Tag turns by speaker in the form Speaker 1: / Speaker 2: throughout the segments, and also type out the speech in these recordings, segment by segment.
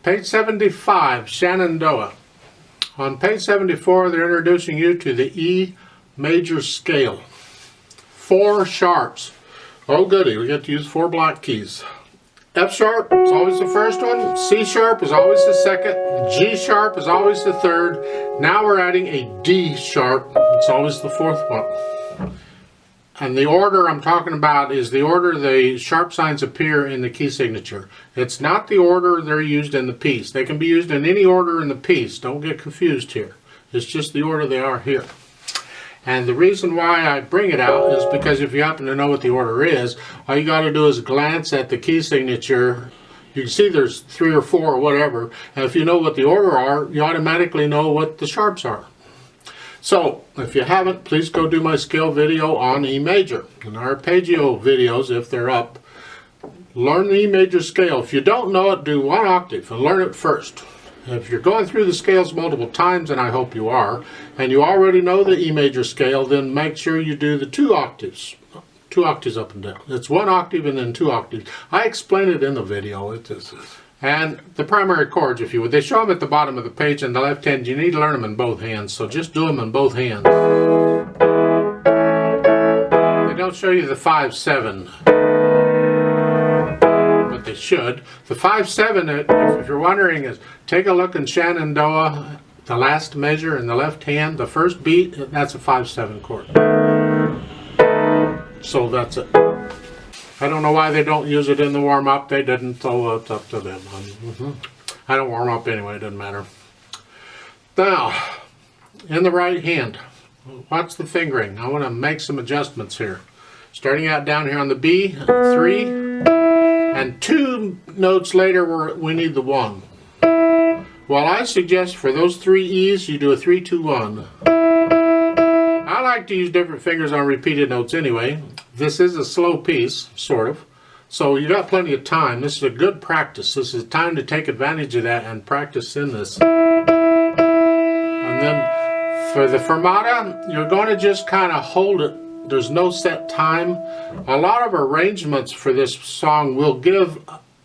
Speaker 1: Page 75, Shenandoah. On page 74, they're introducing you to the E major scale. 4 sharps. Oh goody, we get to use 4 block keys. F sharp is always the first one, C sharp is always the second, G sharp is always the third. Now we're adding a D sharp, it's always the 4th one. And the order I'm talking about is the order the sharp signs appear in the key signature. It's not the order they're used in the piece. They can be used in any order in the piece. Don't get confused here. It's just the order they are here. And the reason why I bring it out is because if you happen to know what the order is, all you got to do is glance at the key signature. You can see there's 3 or 4 or whatever. And if you know what the order are, you automatically know what the sharps are. So, if you haven't, please go do my scale video on E major. And arpeggio videos, if they're up, learn the E major scale. If you don't know it, do 1 octave and learn it first. If you're going through the scales multiple times, and I hope you are, and you already know the E major scale, then make sure you do the 2 octaves. 2 octaves up and down. It's 1 octave and then 2 octaves. I explain it in the video. And the primary chords, if you would, they show them at the bottom of the page in the left hand. You need to learn them in both hands, so just do them in both hands. They don't show you the 5-7, but they should. The 5-7, if you're wondering, is take a look in Shenandoah, the last measure in the left hand, the first beat, that's a 5-7 chord. So that's it. I don't know why they don't use it in the warm-up. They didn't, so it's up to them. I don't warm up anyway, it doesn't matter. Now, in the right hand, watch the fingering. I want to make some adjustments here. Starting out down here on the B, 3, and 2 notes later we need the 1. Well, I suggest for those 3 E's, you do a 3-2-1. I like to use different fingers on repeated notes anyway. This is a slow piece, sort of, so you got plenty of time. This is a good practice. This is time to take advantage of that and practice in this. And then for the fermata, you're going to just kind of hold it. There's no set time. A lot of arrangements for this song will give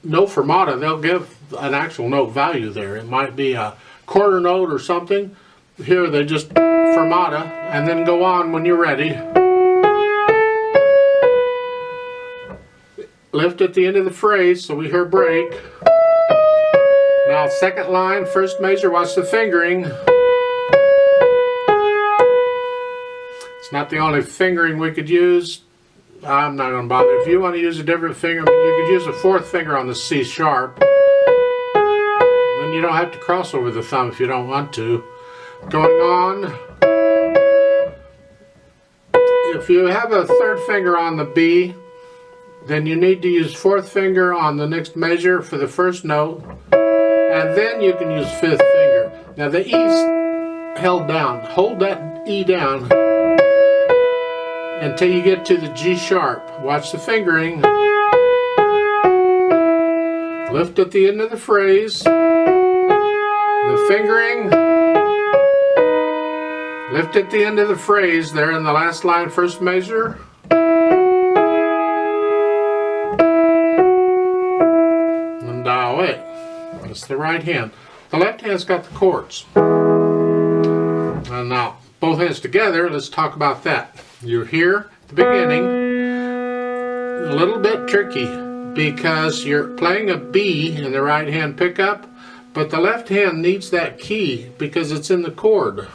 Speaker 1: no fermata. They'll give an actual note value there. It might be a quarter note or something. Here they just fermata and then go on when you're ready. Lift at the end of the phrase so we hear break. Now second line, first measure, watch the fingering. It's not the only fingering we could use. I'm not going to bother. If you want to use a different finger, you could use a 4th finger on the C sharp. Then you don't have to cross over the thumb if you don't want to. Going on. If you have a 3rd finger on the B, then you need to use 4th finger on the next measure for the first note, and then you can use 5th finger. Now the E's held down. Hold that E down until you get to the G sharp. Watch the fingering. Lift at the end of the phrase. The fingering. Lift at the end of the phrase there in the last line, first measure. That's the right hand. The left hand's got the chords. And now, both hands together, let's talk about that. You're here at the beginning. A little bit tricky because you're playing a B in the right hand pickup, but the left hand needs that key because it's in the chord.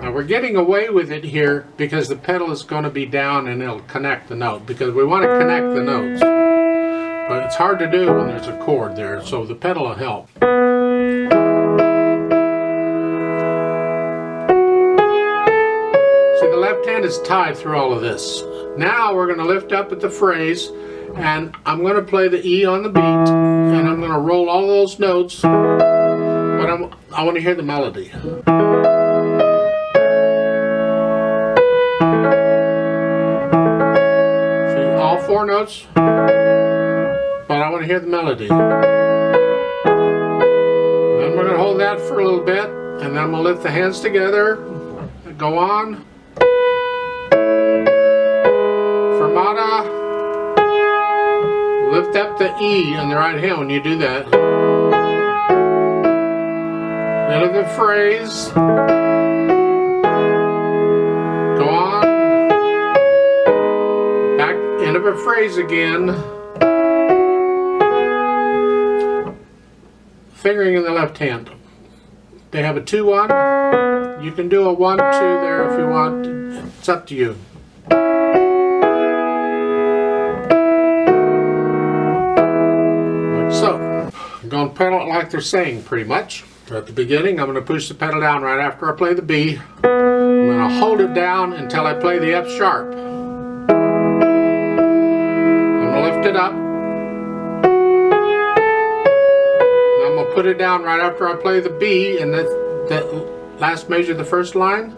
Speaker 1: Now we're getting away with it here because the pedal is going to be down and it'll connect the note because we want to connect the notes. But it's hard to do when there's a chord there, so the pedal will help. See, the left hand is tied through all of this. Now we're going to lift up at the phrase, and I'm going to play the E on the beat, and I'm going to roll all those notes, but I want to hear the melody. See, all 4 notes. But I want to hear the melody. Then we're going to hold that for a little bit, and then we'll lift the hands together and go on. Fermata, Lift up the E in the right hand when you do that. End of the phrase. Go on. Back, end of a phrase again. Fingering in the left hand. They have a 2-1. You can do a 1-2 there if you want. It's up to you. Like so. I'm going to pedal it like they're saying pretty much. At the beginning, I'm going to push the pedal down right after I play the B. I'm going to hold it down until I play the F sharp. I'm going to lift it up. I'm going to put it down right after I play the B in the last measure of the first line.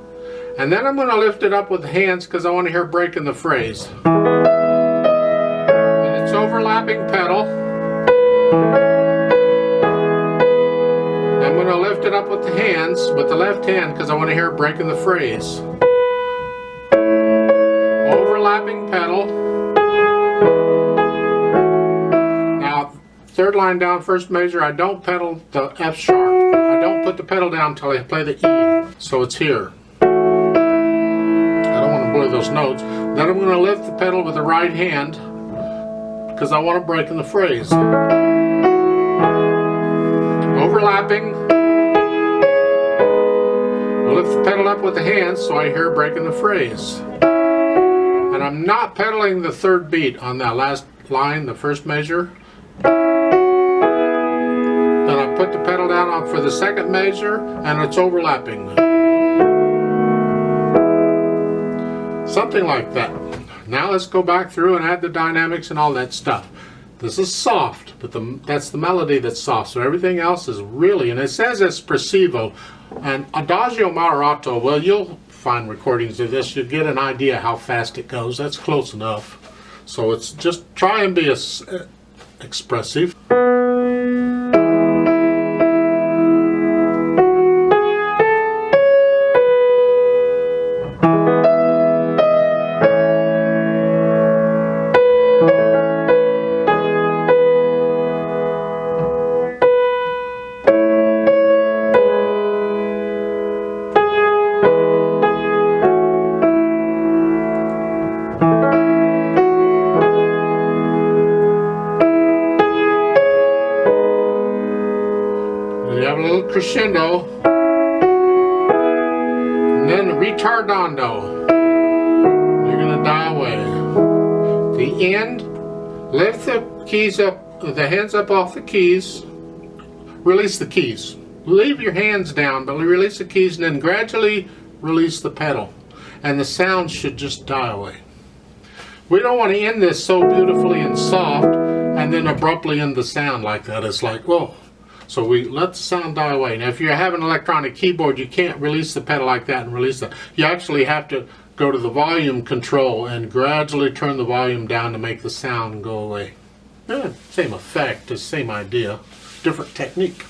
Speaker 1: And then I'm going to lift it up with the hands because I want to hear break in the phrase. And it's overlapping pedal. I'm going to lift it up with the hands, with the left hand, because I want to hear it break in the phrase. Overlapping pedal. Now, third line down, first measure, I don't pedal the F sharp. I don't put the pedal down until I play the E. So it's here. I don't want to blow those notes. Then I'm going to lift the pedal with the right hand, because I want to break in the phrase. Overlapping. I lift the pedal up with the hands so I hear break in the phrase. And I'm not pedaling the third beat on that last line, the first measure. Then I put the pedal down for the second measure and it's overlapping. Something like that. Now let's go back through and add the dynamics and all that stuff. This is soft, but that's the melody that's soft. So everything else is really, and it says it's preciso. And adagio moderato, well, you'll find recordings of this. You'll get an idea how fast it goes. That's close enough. So it's just try and be expressive. You have a little crescendo, and then retardando. You're going to die away. The end, lift the keys up, the hands up off the keys, release the keys. Leave your hands down, but release the keys, and then gradually release the pedal. And the sound should just die away. We don't want to end this so beautifully and soft, and then abruptly end the sound like that. It's like, whoa. So we let the sound die away. Now if you have an electronic keyboard, you can't release the pedal like that and release that. You actually have to go to the volume control and gradually turn the volume down to make the sound go away. Same effect, the same idea, different technique.